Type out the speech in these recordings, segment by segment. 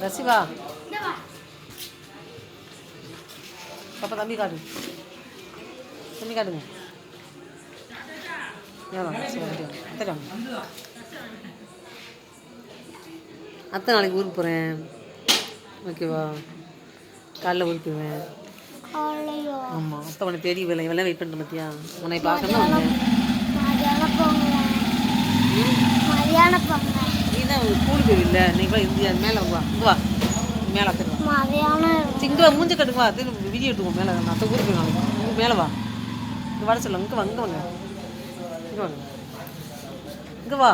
ரசிவா பாப்பா தம்பி காட்டு தம்பி காட்டுங்க அத்தை நாளைக்கு ஊருக்கு போகிறேன் ஓகேவா காலைல ஊருக்கு போவேன் ஆமாம் அத்தை உனக்கு தெரியவில்லை இவெல்லாம் வெயிட் பண்ணுறேன் பார்த்தியா உன்னை பார்க்கணும் வந்தேன் நீ தான் ஸ்கூலுக்கு போயில்லை இன்னைக்கு இந்தியா மேலே வா இங்கே வா மேலே அத்துருவா இங்கே மூஞ்ச கட்டுவா திரும்ப வீடியோ எடுத்துவோம் மேலே அத்தை ஊருக்கு போய் நாளைக்கு மேலே வா இங்கே வர சொல்ல இங்கே வாங்க வாங்க இங்கே வாங்க இங்கே வா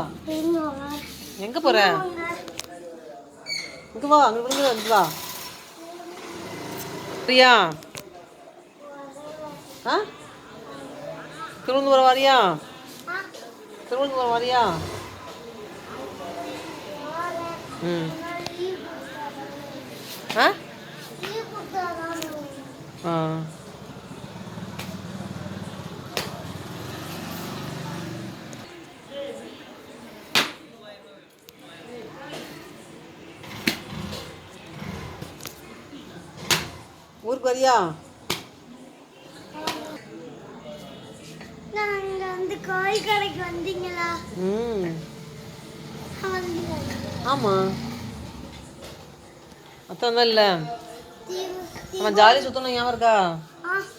எங்கே போகிற இங்கே வா அங்கே விழுந்து வந்து வா பிரியா ஆ திருவனந்தபுரம் வாரியா திருவனந்தபுரம் வாரியா ம் ஆ ஆ ஊருக்கு வரியா காய் கடைக்கு வந்தீங்களா ஆமாம் அத்தை வந்தா இல்லை நம்ம ஜாலி சுற்றணும் ஞாபகம் இருக்கா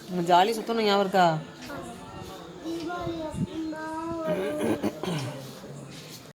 நம்ம ஜாலி சுற்றணும் ஞாபகம் இருக்கா